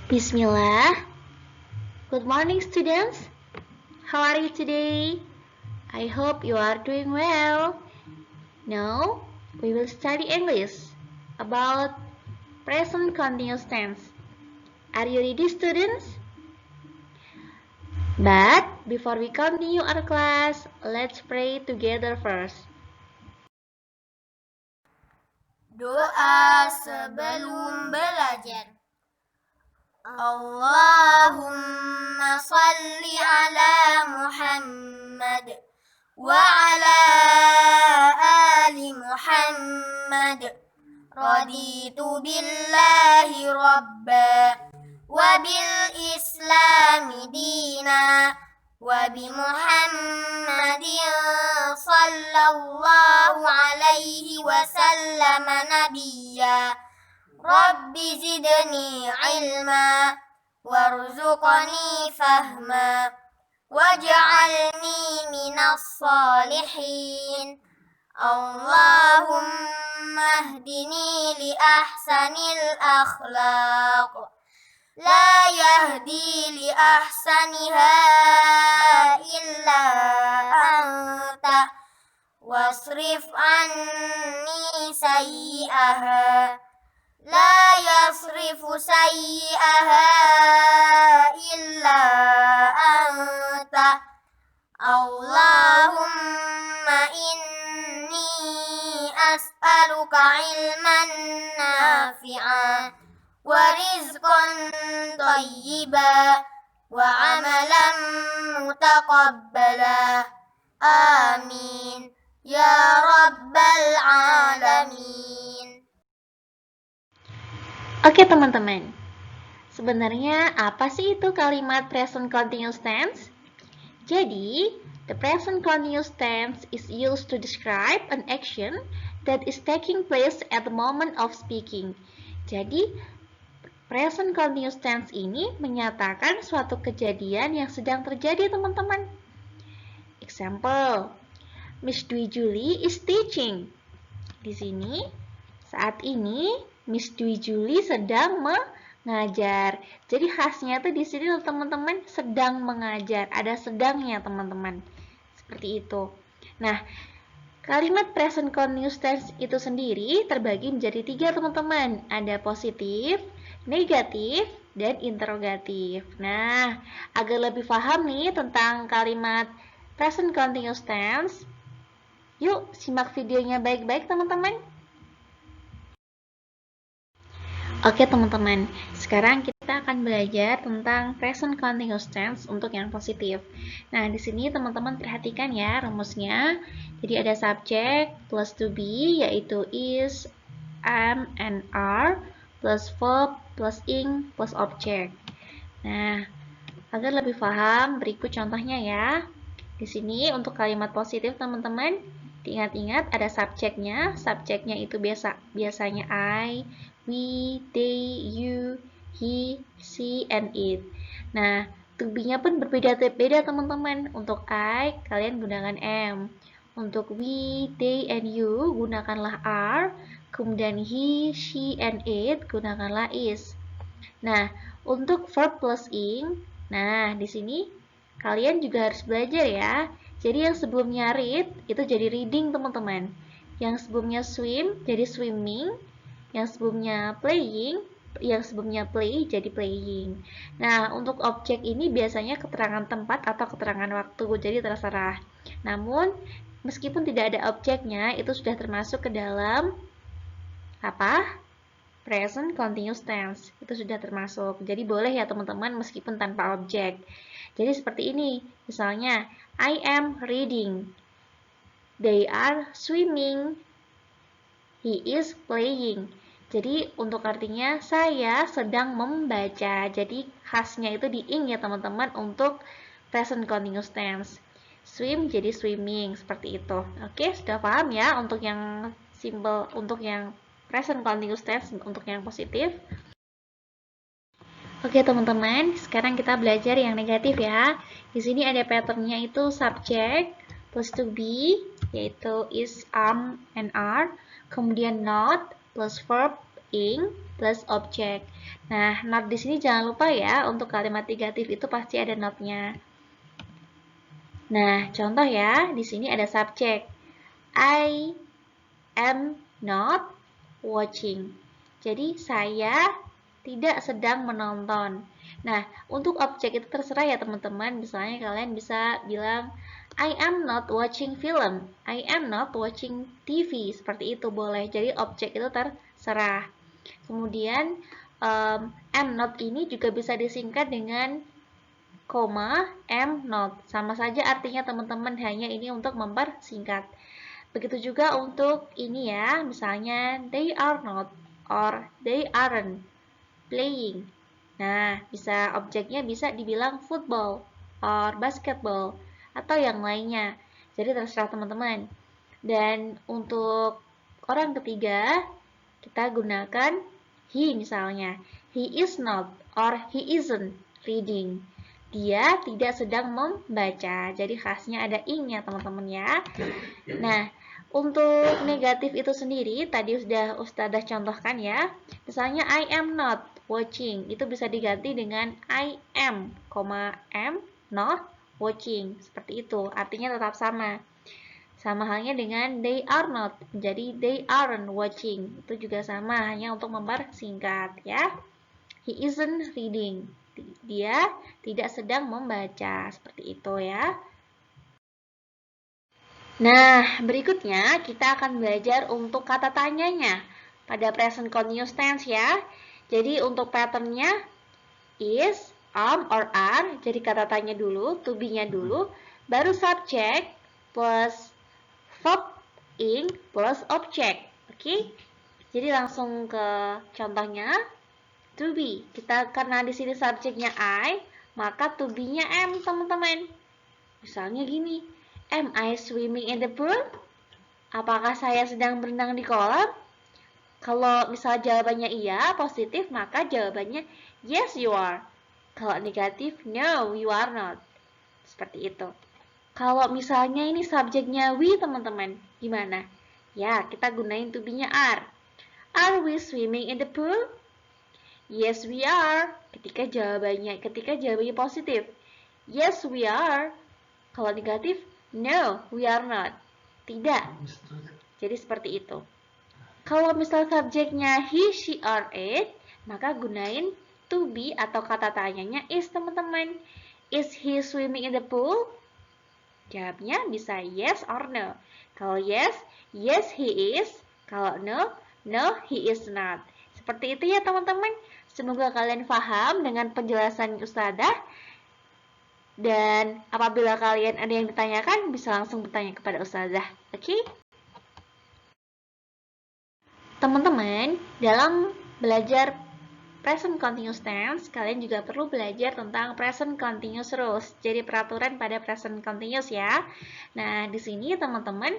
Bismillah. Good morning, students. How are you today? I hope you are doing well. Now, we will study English about present continuous tense. Are you ready, students? But before we continue our class, let's pray together first. Doa sebelum belajar. Allahumma salli ala Muhammad wa ala ali Muhammad. Raditu billahi rabba wa bil islami dina wa bi Muhammadin sallallahu alaihi wasallam nabiyya. Rabbi zidni ilma warzuqni fahma waj'alni minas salihin. Allahumma hdini li ahsanil akhlaq la yahdi li ahsaniha illa anta wasrif anni sayyi'aha la yasrifu sayyi'aha illa anta. Allahumma inni as'aluka ilman nafi'a wa rizqan thayyiba wa amalan mutaqabbala. Amin ya rabbal alamin. Oke teman-teman, sebenarnya apa sih itu kalimat present continuous tense? Jadi, the present continuous tense is used to describe an action that is taking place at the moment of speaking. Jadi, present continuous tense ini menyatakan suatu kejadian yang sedang terjadi, teman-teman. Example, Miss Dwi Julie is teaching. Di sini, saat ini Miss Dwi Julie sedang mengajar. Jadi khasnya tuh di sini teman-teman sedang mengajar, ada sedangnya teman-teman. Seperti itu. Nah, kalimat present continuous tense itu sendiri terbagi menjadi 3 teman-teman. Ada positif, negatif, dan interrogatif. Nah, agar lebih paham nih tentang kalimat present continuous tense, yuk simak videonya baik-baik teman-teman. Oke teman-teman, sekarang kita akan belajar tentang present continuous tense untuk yang positif. Nah, di sini teman-teman perhatikan ya rumusnya. Jadi ada subject plus to be, yaitu is, am, and are, plus verb, plus ing, plus object. Nah, agar lebih paham, berikut contohnya ya. Di sini untuk kalimat positif teman-teman, diingat-ingat ada subjeknya. Subjeknya itu biasanya I, we, they, you, he, she, and it. Nah, to be-nya pun berbeda-beda teman-teman. Untuk I, kalian gunakan am. Untuk we, they, and you, gunakanlah are. Kemudian he, she, and it, gunakanlah is. Nah, untuk verb plus ing, nah di sini kalian juga harus belajar ya. Jadi yang sebelumnya read itu jadi reading teman-teman. Yang sebelumnya swim jadi swimming. Yang sebelumnya playing, yang sebelumnya play jadi playing. Nah, untuk objek ini biasanya keterangan tempat atau keterangan waktu, jadi terserah. Namun, meskipun tidak ada objeknya, itu sudah termasuk ke dalam apa? Present continuous tense. Itu sudah termasuk. Jadi boleh ya teman-teman meskipun tanpa objek. Jadi seperti ini. Misalnya, I am reading. They are swimming. He is playing. Jadi untuk artinya saya sedang membaca. Jadi khasnya itu di ing ya teman-teman untuk present continuous tense. Swim jadi swimming seperti itu. Oke, sudah paham ya untuk yang simple, untuk yang present continuous tense, untuk yang positif. Oke teman-teman, sekarang kita belajar yang negatif ya. Di sini ada patternnya itu subject plus to be, yaitu is, am, and are. Kemudian not plus verb ing plus object. Nah, not di sini jangan lupa ya, untuk kalimat negatif itu pasti ada not-nya. Nah, contoh ya, di sini ada subjek. I am not watching. Jadi, saya tidak sedang menonton. Nah, untuk objek itu terserah ya teman-teman. Misalnya kalian bisa bilang, I am not watching film. I am not watching TV. Seperti itu boleh. Jadi, objek itu terserah. Kemudian, am not ini juga bisa disingkat dengan koma, am not. Sama saja artinya teman-teman, hanya ini untuk mempersingkat. Begitu juga untuk ini ya, misalnya they are not or they aren't playing. Nah, objeknya bisa dibilang football or basketball atau yang lainnya. Jadi terserah teman-teman. Dan untuk orang ketiga, kita gunakan he misalnya. He is not or he isn't reading. Dia tidak sedang membaca. Jadi khasnya ada ing-nya teman-teman ya. Nah, untuk negatif itu sendiri tadi sudah Ustazah contohkan ya. Misalnya I am not watching, itu bisa diganti dengan I am, am not watching. Seperti itu. Artinya tetap sama. Sama halnya dengan they are not, jadi they aren't watching. Itu juga sama, hanya untuk mempersingkat ya. He isn't reading. Dia tidak sedang membaca. Seperti itu ya. Nah, berikutnya kita akan belajar untuk kata tanyanya pada present continuous tense ya. Jadi untuk patternnya is, or are, jadi kata tanya dulu, to be-nya dulu, baru subject plus verb ing plus object. Oke? Jadi langsung ke contohnya. To be, karena di sini subjeknya I, maka to be-nya am, teman-teman. Misalnya gini, am I swimming in the pool? Apakah saya sedang berenang di kolam? Kalau misal jawabannya iya, positif, maka jawabannya yes you are. Kalau negatif, no you are not. Seperti itu. Kalau misalnya ini subjeknya we, teman-teman, gimana? Ya, kita gunain to be-nya are. Are we swimming in the pool? Yes, we are. Ketika jawabannya positif. Yes, we are. Kalau negatif, no, we are not. Tidak. Jadi seperti itu. Kalau misal subjeknya he, she, or it, maka gunain to be atau kata tanyanya is, teman-teman. Is he swimming in the pool? Jawabnya bisa yes or no. Kalau yes, yes he is. Kalau no, no he is not. Seperti itu ya teman-teman. Semoga kalian paham dengan penjelasan Ustazah. Dan apabila kalian ada yang ditanyakan, bisa langsung bertanya kepada Ustazah. Oke? Teman-teman, dalam belajar present continuous tense, kalian juga perlu belajar tentang present continuous rules. Jadi peraturan pada present continuous ya. Nah, di sini teman-teman,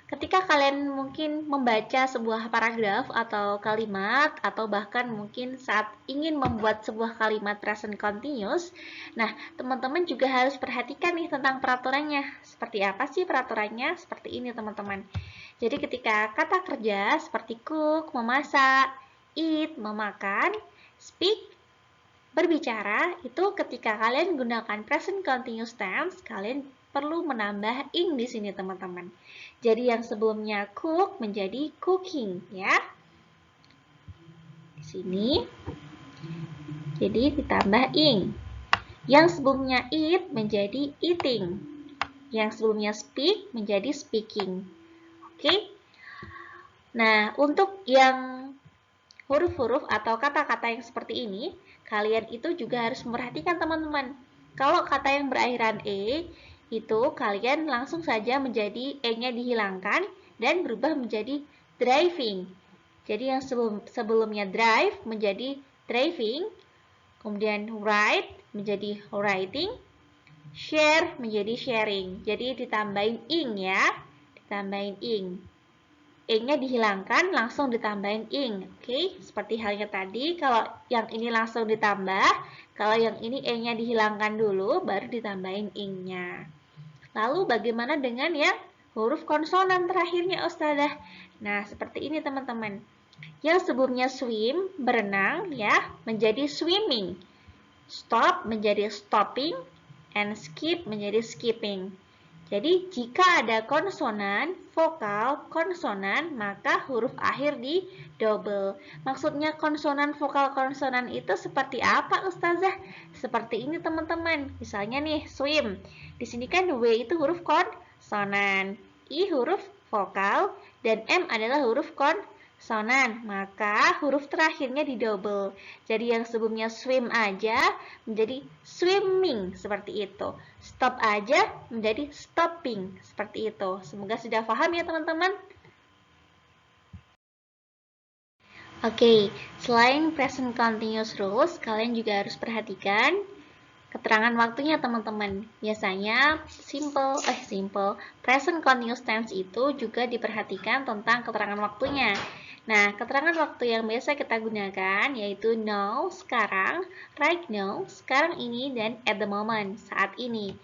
ketika kalian mungkin membaca sebuah paragraf atau kalimat, atau bahkan mungkin saat ingin membuat sebuah kalimat present continuous, nah teman-teman juga harus perhatikan nih tentang peraturannya. Seperti apa sih peraturannya? Seperti ini teman-teman. Jadi ketika kata kerja seperti cook, memasak, eat, memakan, speak, berbicara, itu ketika kalian gunakan present continuous tense, kalian perlu menambah ing di sini teman-teman. Jadi yang sebelumnya cook menjadi cooking ya. Di sini. Jadi ditambah ing. Yang sebelumnya eat menjadi eating. Yang sebelumnya speak menjadi speaking. Oke. Nah, untuk yang huruf-huruf atau kata-kata yang seperti ini, kalian itu juga harus memperhatikan teman-teman. Kalau kata yang berakhiran e, itu kalian langsung saja menjadi e-nya dihilangkan dan berubah menjadi driving. Jadi yang sebelumnya drive menjadi driving, kemudian write menjadi writing, share menjadi sharing. Jadi ditambahin ing ya, ditambahin ing. E-nya dihilangkan, langsung ditambahin ing. Oke, seperti halnya tadi, kalau yang ini langsung ditambah, kalau yang ini E-nya dihilangkan dulu, baru ditambahin ing-nya. Lalu bagaimana dengan ya huruf konsonan terakhirnya Ustazah? Nah, seperti ini teman-teman. Yang sebelumnya swim, berenang, ya, menjadi swimming. Stop menjadi stopping, and skip menjadi skipping. Jadi, jika ada konsonan, vokal, konsonan, maka huruf akhir di double. Maksudnya konsonan, vokal, konsonan itu seperti apa, Ustazah? Seperti ini, teman-teman. Misalnya nih, swim. Di sini kan W itu huruf konsonan, I huruf vokal, dan M adalah huruf konsonan. Maka huruf terakhirnya di double. Jadi yang sebelumnya swim aja menjadi swimming, seperti itu. Stop aja menjadi stopping, seperti itu. Semoga sudah paham ya teman-teman. Oke, selain present continuous rules, kalian juga harus perhatikan keterangan waktunya teman-teman. Biasanya simple present continuous tense itu juga diperhatikan tentang keterangan waktunya. Nah, keterangan waktu yang biasa kita gunakan yaitu now, sekarang, right now, sekarang ini, dan at the moment, saat ini.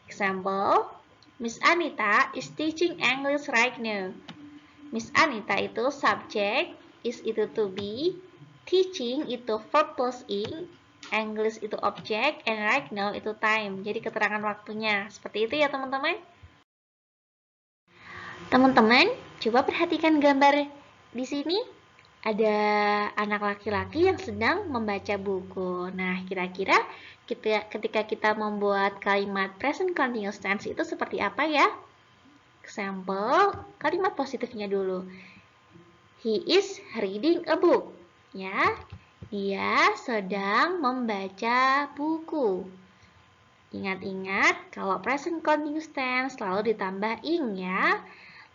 Example, Miss Anita is teaching English right now. Miss Anita itu subject, is itu to be, teaching itu verb plus ing, English itu object, and right now itu time. Jadi keterangan waktunya. Seperti itu ya teman-teman. Teman-teman, coba perhatikan gambar di sini. Ada anak laki-laki yang sedang membaca buku. Nah, kira-kira ketika kita membuat kalimat present continuous tense itu seperti apa ya? Example, kalimat positifnya dulu. He is reading a book. Ya, dia sedang membaca buku. Ingat-ingat, kalau present continuous tense selalu ditambah ing ya.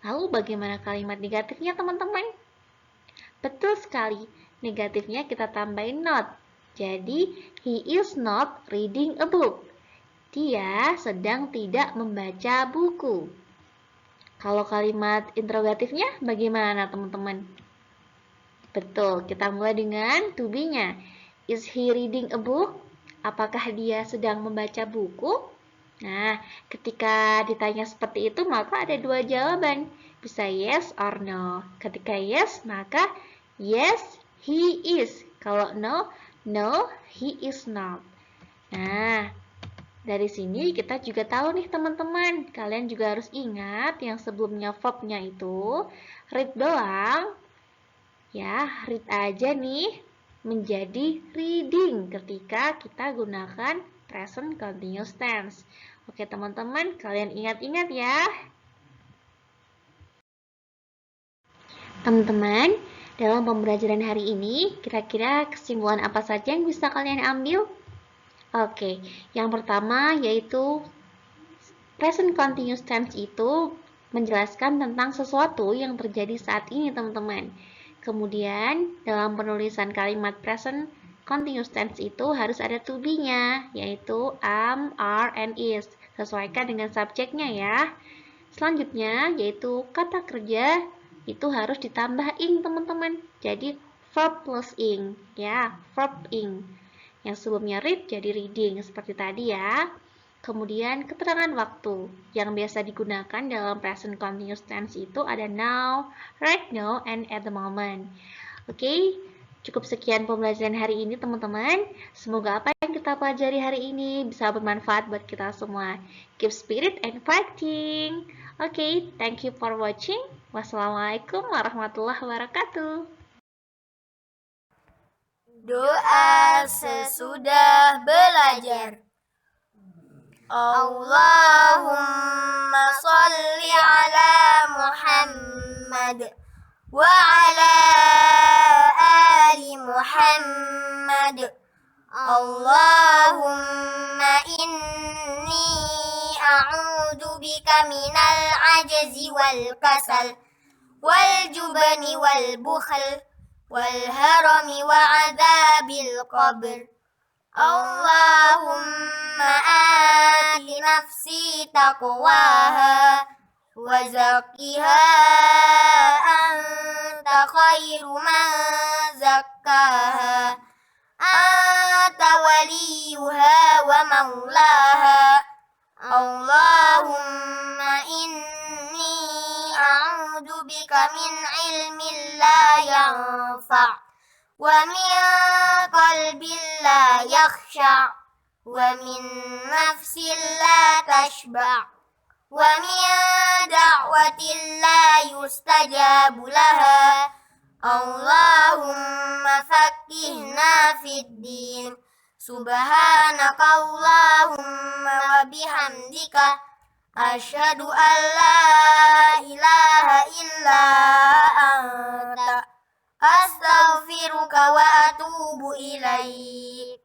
Lalu bagaimana kalimat negatifnya teman-teman? Betul sekali, negatifnya kita tambahin not. Jadi, he is not reading a book. Dia sedang tidak membaca buku. Kalau kalimat interrogatifnya bagaimana teman-teman? Betul, kita mulai dengan to be-nya. Is he reading a book? Apakah dia sedang membaca buku? Nah, ketika ditanya seperti itu, maka ada dua jawaban. Bisa yes or no. Ketika yes, maka yes, he is. Kalau no, no, he is not. Nah, dari sini kita juga tahu nih teman-teman. Kalian juga harus ingat yang sebelumnya verb-nya itu read doang. Ya, read aja nih menjadi reading ketika kita gunakan present continuous tense. Oke teman-teman, kalian ingat-ingat ya. Teman-teman, dalam pembelajaran hari ini, kira-kira kesimpulan apa saja yang bisa kalian ambil? Oke, yang pertama yaitu present continuous tense itu menjelaskan tentang sesuatu yang terjadi saat ini, teman-teman. Kemudian, dalam penulisan kalimat present continuous tense itu harus ada to be-nya, yaitu am, are, and is. Sesuaikan dengan subjeknya ya. Selanjutnya, yaitu kata kerja itu harus ditambah ing, teman-teman. Jadi, verb plus ing, ya, verb ing. Yang sebelumnya read jadi reading, seperti tadi ya. Kemudian keterangan waktu yang biasa digunakan dalam present continuous tense itu ada now, right now, and at the moment. Oke, cukup sekian pembelajaran hari ini teman-teman. Semoga apa yang kita pelajari hari ini bisa bermanfaat buat kita semua. Keep spirit and fighting. Oke, thank you for watching. Wassalamualaikum warahmatullahi wabarakatuh. Doa sesudah belajar. Allahumma salli ala Muhammad wa ala ali Muhammad. Allahumma inni a'udhu bika minal ajzi wal kasal wal jubni wal bukhl والهرم وعذاب القبر اللهم آت نفسي تقواها وزكها أنت خير من زكاها أنت وليها ومولاها اللهم إني أعوذ ربك من علم لا ينفع ومن قلب لا يخشع ومن نفس لا تشبع ومن دعوة لا يستجاب لها اللهم فقهنا في الدين سبحانك اللهم وبحمدك أشهد أن لا إله إلا أنت أستغفرك وأتوب إليك.